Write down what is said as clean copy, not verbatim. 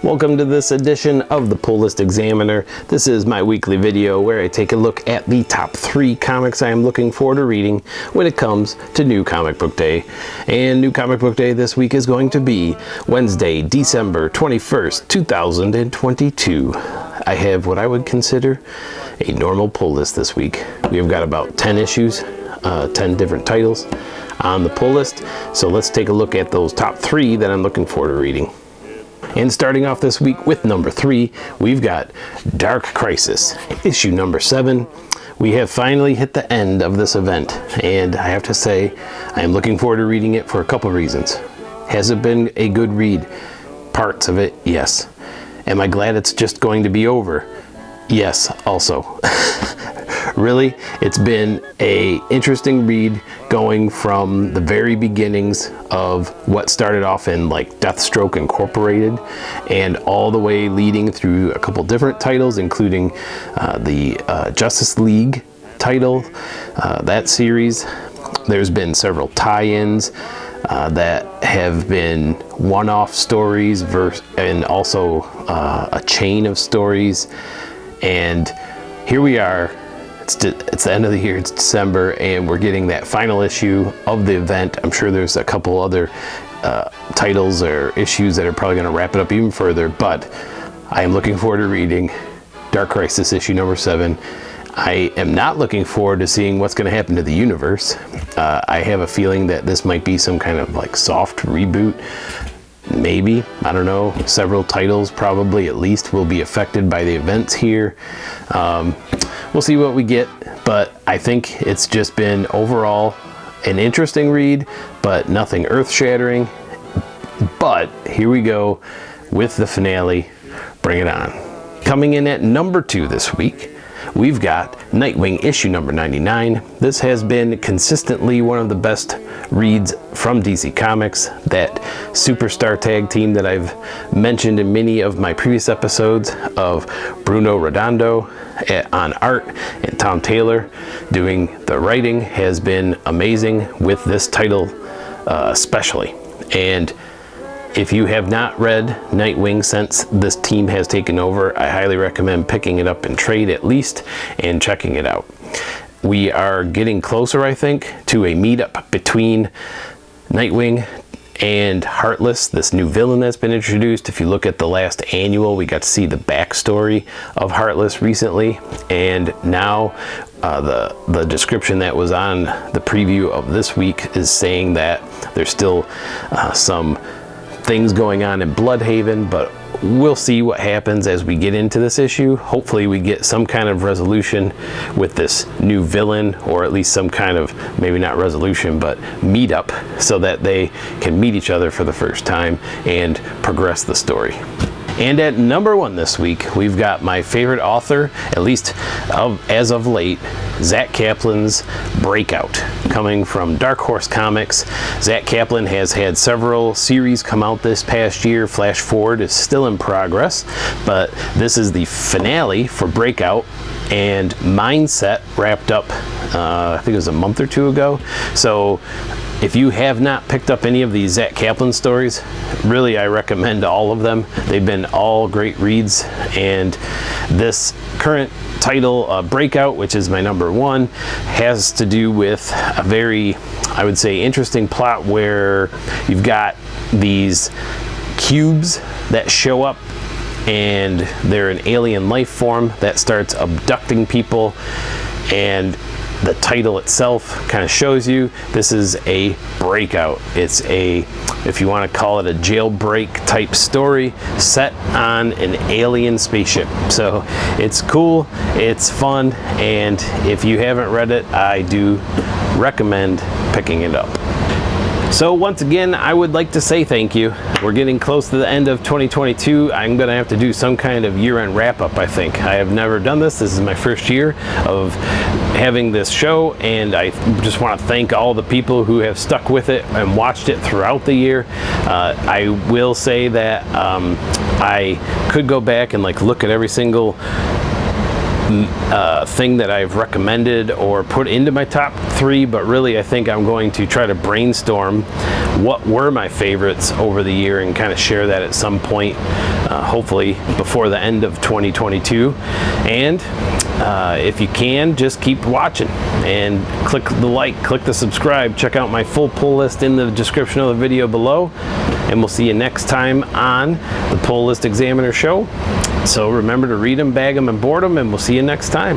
Welcome to this edition of the Pull List Examiner. This is my weekly video where I take a look at the top 3 comics I am looking forward to reading when it comes to New Comic Book Day. And New Comic Book Day this week is going to be Wednesday, December 21st, 2022. I have what I would consider a normal pull list this week. We have got about 10 issues, 10 different titles on the pull list. So let's take a look at those top 3 that I'm looking forward to reading. And starting off this week with number 3, we've got Dark Crisis, issue number 7. We have finally hit the end of this event, and I have to say, I am looking forward to reading it for a couple reasons. Has it been a good read? Parts of it, yes. Am I glad it's just going to be over? Yes, also. Really, it's been an interesting read going from the very beginnings of what started off in like Deathstroke Incorporated and all the way leading through a couple different titles, including the Justice League title, that series. There's been several tie-ins that have been one-off stories and also a chain of stories. And here we are. It's the end of the year, it's December, and we're getting that final issue of the event. I'm sure there's a couple other titles or issues that are probably going to wrap it up even further, but I am looking forward to reading Dark Crisis issue number 7. I am not looking forward to seeing what's going to happen to the universe. I have a feeling that this might be some kind of like soft reboot. Maybe, I don't know, several titles probably at least will be affected by the events here. We'll see what we get, but I think it's just been overall an interesting read, but nothing earth-shattering. But here we go with the finale. Bring it on. Coming in at number 2 this week, we've got Nightwing issue number 99. This has been consistently one of the best reads from DC Comics. That superstar tag team that I've mentioned in many of my previous episodes of Bruno Redondo on art and Tom Taylor doing the writing has been amazing with this title especially. And if you have not read Nightwing since this team has taken over, I highly recommend picking it up in trade at least and checking it out. We are getting closer, I think, to a meetup between Nightwing and Heartless, this new villain that's been introduced. If you look at the last annual, we got to see the backstory of Heartless recently, and now the description that was on the preview of this week is saying that there's still some things going on in Bloodhaven, but we'll see what happens as we get into this issue. Hopefully we get some kind of resolution with this new villain, or at least some kind of, maybe not resolution, but meetup, so that they can meet each other for the first time and progress the story. And at number 1 this week, we've got my favorite author, at least as of late, Zack Kaplan's Breakout, coming from Dark Horse Comics. Zack Kaplan has had several series come out this past year. Flash Forward is still in progress, but this is the finale for Breakout, and Mindset wrapped up, I think it was a month or 2 ago. So if you have not picked up any of these Zack Kaplan stories, really I recommend all of them. They've been all great reads, and this current title, Breakout, which is my number 1, has to do with a very, I would say, interesting plot where you've got these cubes that show up, and they're an alien life form that starts abducting people, and the title itself kind of shows you this is a breakout. It's a, if you want to call it, a jailbreak type story set on an alien spaceship. So it's cool, it's fun, and if you haven't read it, I do recommend picking it up. So once again, I would like to say thank you. We're getting close to the end of 2022. I'm going to have to do some kind of year-end wrap-up, I think. I have never done this. This is my first year of having this show, and I just want to thank all the people who have stuck with it and watched it throughout the year. I will say that I could go back and like look at every single thing that I've recommended or put into my top 3, but really I think I'm going to try to brainstorm what were my favorites over the year and kind of share that at some point, hopefully before the end of 2022. And if you can, just keep watching and click the like, click the subscribe, check out my full pull list in the description of the video below, and we'll see you next time on the Pull List Examiner Show. So remember to read them, bag them, and board them, and we'll see you next time.